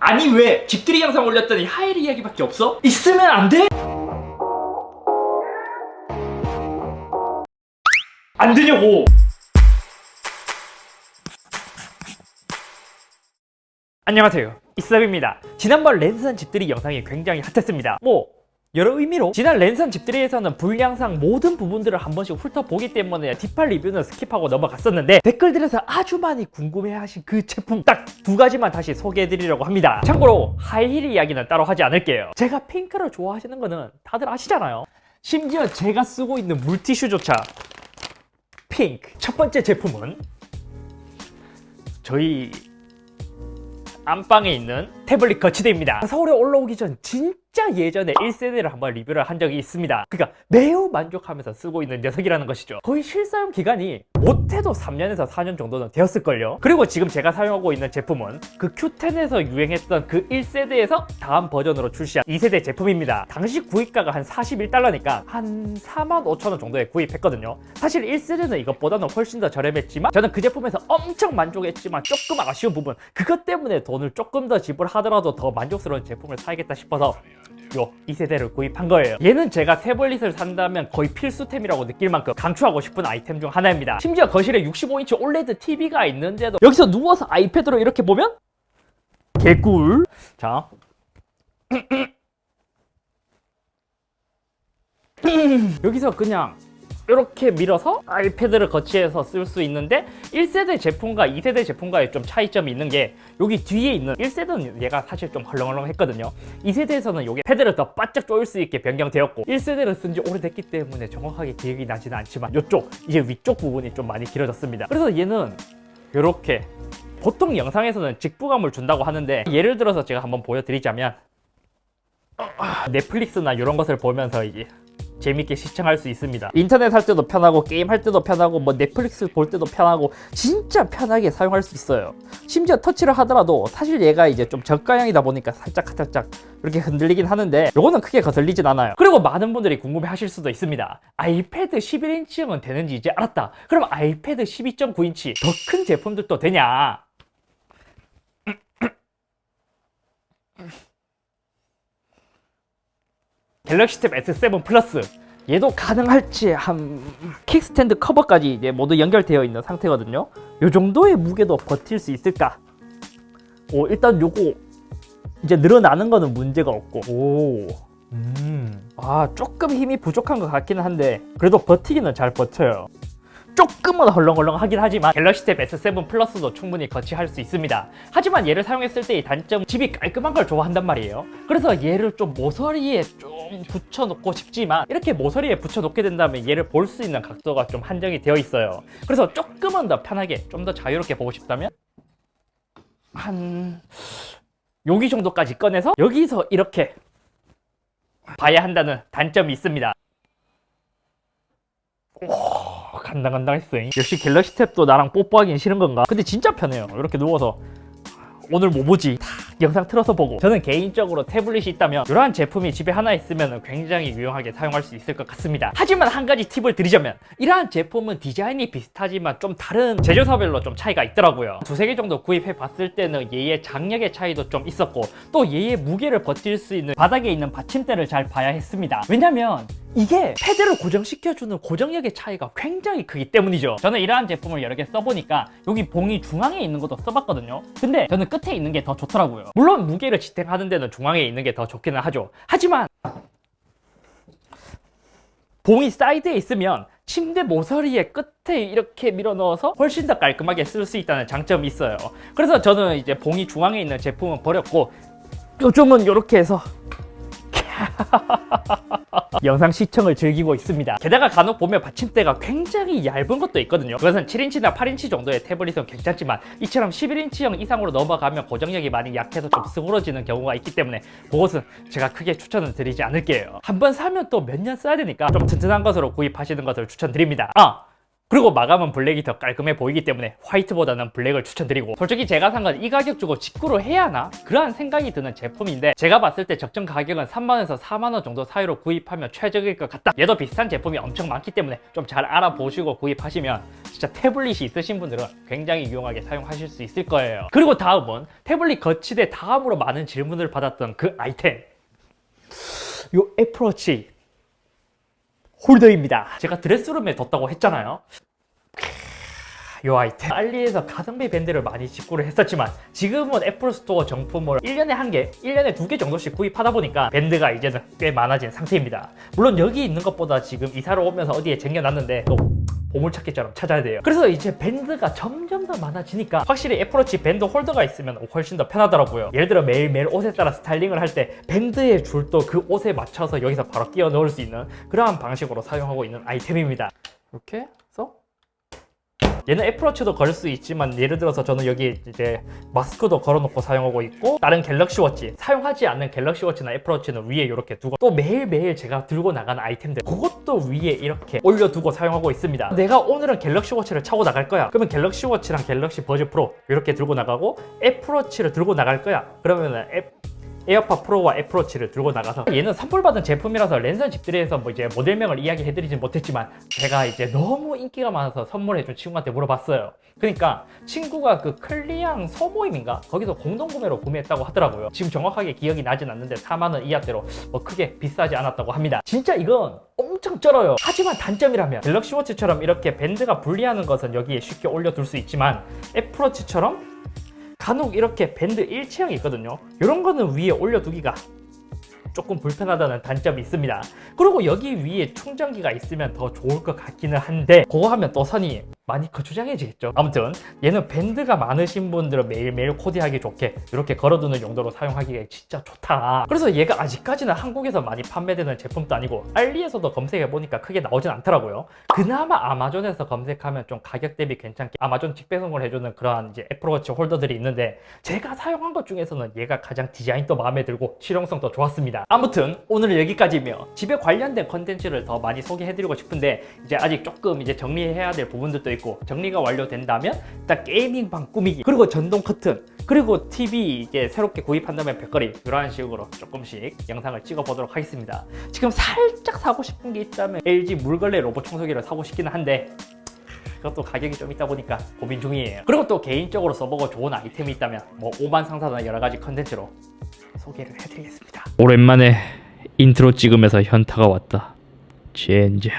아니 왜 집들이 영상 올렸더니 하이리 이야기밖에 없어? 있으면 안 돼? 안 되냐고. 안녕하세요, 이스답입니다. 지난번 랜선 집들이 영상이 굉장히 핫했습니다. 여러 의미로 지난 랜선 집들이에서는 불량상 모든 부분들을 한 번씩 훑어보기 때문에 뒷팔 리뷰는 스킵하고 넘어갔었는데, 댓글들에서 아주 많이 궁금해하신 그 제품 딱 두 가지만 다시 소개해드리려고 합니다. 참고로 하이힐 이야기는 따로 하지 않을게요. 제가 핑크를 좋아하시는 거는 다들 아시잖아요. 심지어 제가 쓰고 있는 물티슈조차 핑크. 첫 번째 제품은 저희 안방에 있는 태블릿 거치대입니다. 서울에 올라오기 전 진짜 예전에 1세대를 한번 리뷰를 한 적이 있습니다. 그러니까 매우 만족하면서 쓰고 있는 녀석이라는 것이죠. 거의 실사용 기간이 못해도 3년에서 4년 정도는 되었을걸요. 그리고 지금 제가 사용하고 있는 제품은 그 Q10에서 유행했던 그 1세대에서 다음 버전으로 출시한 2세대 제품입니다. 당시 구입가가 한 41달러니까 한 45,000원 정도에 구입했거든요. 사실 1세대는 이것보다는 훨씬 더 저렴했지만 저는 그 제품에서 엄청 만족했지만 조금 아쉬운 부분, 그것 때문에 돈을 조금 더 지불하더라도 더 만족스러운 제품을 사야겠다 싶어서 요 2세대를 구입한 거예요. 얘는 제가 태블릿을 산다면 거의 필수템이라고 느낄 만큼 강추하고 싶은 아이템 중 하나입니다. 심지어 거실에 65인치 올레드 TV가 있는데도 여기서 누워서 아이패드로 이렇게 보면 개꿀. 자 여기서 그냥 이렇게 밀어서 아이패드를 거치해서 쓸 수 있는데, 1세대 제품과 2세대 제품과의 좀 차이점이 있는 게 여기 뒤에 있는 1세대는 얘가 사실 좀 헐렁헐렁 했거든요. 2세대에서는 이게 패드를 더 바짝 조일 수 있게 변경되었고, 1세대를 쓴 지 오래됐기 때문에 정확하게 기억이 나지는 않지만 이쪽 이제 위쪽 부분이 좀 많이 길어졌습니다. 그래서 얘는 이렇게 보통 영상에서는 직부감을 준다고 하는데, 예를 들어서 제가 한번 보여드리자면 넷플릭스나 이런 것을 보면서 이제 재밌게 시청할 수 있습니다. 인터넷 할 때도 편하고 게임 할 때도 편하고 넷플릭스 볼 때도 편하고 진짜 편하게 사용할 수 있어요. 심지어 터치를 하더라도 사실 얘가 이제 좀 저가형이다 보니까 살짝 이렇게 흔들리긴 하는데 요거는 크게 거슬리진 않아요. 그리고 많은 분들이 궁금해 하실 수도 있습니다. 아이패드 11인치형은 되는지 이제 알았다. 그럼 아이패드 12.9인치 더 큰 제품들도 되냐? 갤럭시 탭 S7 플러스, 얘도 가능할지 한 킥스탠드 커버까지 이제 모두 연결되어 있는 상태거든요. 요 정도의 무게도 버틸 수 있을까? 일단 요거 이제 늘어나는 거는 문제가 없고, 조금 힘이 부족한 것 같기는 한데 그래도 버티기는 잘 버텨요. 조금은 헐렁헐렁하긴 하지만 갤럭시 탭 S7 플러스도 충분히 거치할 수 있습니다. 하지만 얘를 사용했을 때의 단점, 집이 깔끔한 걸 좋아한단 말이에요. 그래서 얘를 좀 모서리에 좀 붙여놓고 싶지만, 이렇게 모서리에 붙여놓게 된다면 얘를 볼 수 있는 각도가 좀 한정이 되어 있어요. 그래서 조금은 더 편하게, 좀 더 자유롭게 보고 싶다면 한 여기 정도까지 꺼내서 여기서 이렇게 봐야 한다는 단점이 있습니다. 간당간당했어. 역시 갤럭시 탭도 나랑 뽀뽀하긴 싫은 건가? 근데 진짜 편해요. 이렇게 누워서 오늘 뭐 보지? 다 영상 틀어서 보고. 저는 개인적으로 태블릿이 있다면 이러한 제품이 집에 하나 있으면 굉장히 유용하게 사용할 수 있을 것 같습니다. 하지만 한 가지 팁을 드리자면, 이러한 제품은 디자인이 비슷하지만 좀 다른 제조사별로 좀 차이가 있더라고요. 두세 개 정도 구입해 봤을 때는 얘의 장력의 차이도 좀 있었고, 또 얘의 무게를 버틸 수 있는 바닥에 있는 받침대를 잘 봐야 했습니다. 왜냐면 이게 패드를 고정시켜주는 고정력의 차이가 굉장히 크기 때문이죠. 저는 이러한 제품을 여러 개 써보니까 여기 봉이 중앙에 있는 것도 써봤거든요. 근데 저는 끝에 있는 게 더 좋더라고요. 물론 무게를 지탱하는 데는 중앙에 있는 게 더 좋기는 하죠. 하지만 봉이 사이드에 있으면 침대 모서리의 끝에 이렇게 밀어 넣어서 훨씬 더 깔끔하게 쓸 수 있다는 장점이 있어요. 그래서 저는 이제 봉이 중앙에 있는 제품은 버렸고, 요즘은 이렇게 해서 영상 시청을 즐기고 있습니다. 게다가 간혹 보면 받침대가 굉장히 얇은 것도 있거든요. 그것은 7인치나 8인치 정도의 태블릿은 괜찮지만, 이처럼 11인치형 이상으로 넘어가면 고정력이 많이 약해서 좀 스그러지는 경우가 있기 때문에 그것은 제가 크게 추천은 드리지 않을게요. 한번 사면 또 몇 년 써야 되니까 좀 튼튼한 것으로 구입하시는 것을 추천드립니다. 그리고 마감은 블랙이 더 깔끔해 보이기 때문에 화이트보다는 블랙을 추천드리고, 솔직히 제가 산 건 이 가격 주고 직구를 해야 하나? 그러한 생각이 드는 제품인데, 제가 봤을 때 적정 가격은 3만원에서 4만원 정도 사이로 구입하면 최적일 것 같다. 얘도 비슷한 제품이 엄청 많기 때문에 좀 잘 알아보시고 구입하시면 진짜 태블릿이 있으신 분들은 굉장히 유용하게 사용하실 수 있을 거예요. 그리고 다음은 태블릿 거치대 다음으로 많은 질문을 받았던 그 아이템, 요 애플워치 홀더입니다. 제가 드레스룸에 뒀다고 했잖아요. 요 아이템, 알리에서 가성비 밴드를 많이 직구를 했었지만 지금은 애플 스토어 정품을 1년에 1개, 1년에 2개 정도씩 구입하다 보니까 밴드가 이제는 꽤 많아진 상태입니다. 물론 여기 있는 것보다 지금 이사를 오면서 어디에 쟁여놨는데 또 보물찾기처럼 찾아야 돼요. 그래서 이제 밴드가 점점 더 많아지니까 확실히 애플워치 밴드 홀더가 있으면 훨씬 더 편하더라고요. 예를 들어 매일매일 옷에 따라 스타일링을 할 때 밴드의 줄도 그 옷에 맞춰서 여기서 바로 끼워 넣을 수 있는 그러한 방식으로 사용하고 있는 아이템입니다. 이렇게 해서 얘는 애플워치도 걸 수 있지만, 예를 들어서 저는 여기 이제 마스크도 걸어놓고 사용하고 있고, 다른 갤럭시 워치, 사용하지 않는 갤럭시 워치나 애플워치는 위에 이렇게 두고, 또 매일매일 제가 들고 나가는 아이템들 그것도 위에 이렇게 올려두고 사용하고 있습니다. 내가 오늘은 갤럭시 워치를 차고 나갈 거야, 그러면 갤럭시 워치랑 갤럭시 버즈 프로 이렇게 들고 나가고, 애플워치를 들고 나갈 거야, 그러면은 에어팟 프로와 애플워치를 들고 나가서, 얘는 선물 받은 제품이라서 랜선 집들이에서 뭐 이제 모델명을 이야기해드리진 못했지만, 제가 이제 너무 인기가 많아서 선물해준 친구한테 물어봤어요. 그러니까 친구가 그 클리앙 소모임인가? 거기서 공동구매로 구매했다고 하더라고요. 지금 정확하게 기억이 나진 않는데 4만원 이하대로 뭐 크게 비싸지 않았다고 합니다. 진짜 이건 엄청 쩔어요. 하지만 단점이라면 갤럭시 워치처럼 이렇게 밴드가 분리하는 것은 여기에 쉽게 올려둘 수 있지만, 애플워치처럼 간혹 이렇게 밴드 일체형이 있거든요. 이런 거는 위에 올려두기가 조금 불편하다는 단점이 있습니다. 그리고 여기 위에 충전기가 있으면 더 좋을 것 같기는 한데, 그거 하면 또 선이 많이 거추장해지겠죠. 아무튼 얘는 밴드가 많으신 분들은 매일매일 코디하기 좋게 이렇게 걸어두는 용도로 사용하기가 진짜 좋다. 그래서 얘가 아직까지는 한국에서 많이 판매되는 제품도 아니고, 알리에서도 검색해보니까 크게 나오진 않더라고요. 그나마 아마존에서 검색하면 좀 가격 대비 괜찮게 아마존 직배송을 해주는 그러한 이제 애플워치 홀더들이 있는데, 제가 사용한 것 중에서는 얘가 가장 디자인도 마음에 들고 실용성도 좋았습니다. 아무튼 오늘은 여기까지며, 집에 관련된 컨텐츠를 더 많이 소개해드리고 싶은데 이제 아직 조금 이제 정리해야 될 부분들도 있고, 정리가 완료된다면 딱 게이밍방 꾸미기, 그리고 전동 커튼, 그리고 TV 이제 새롭게 구입한다면 벽걸이, 이런 식으로 조금씩 영상을 찍어 보도록 하겠습니다. 지금 살짝 사고 싶은 게 있다면 LG 물걸레 로봇 청소기를 사고 싶기는 한데, 그것도 가격이 좀 있다 보니까 고민 중이에요. 그리고 또 개인적으로 써보고 좋은 아이템이 있다면 뭐 5만 상사나 여러가지 컨텐츠로 소개를 해드리겠습니다. 오랜만에 인트로 찍으면서 현타가 왔다. 젠장.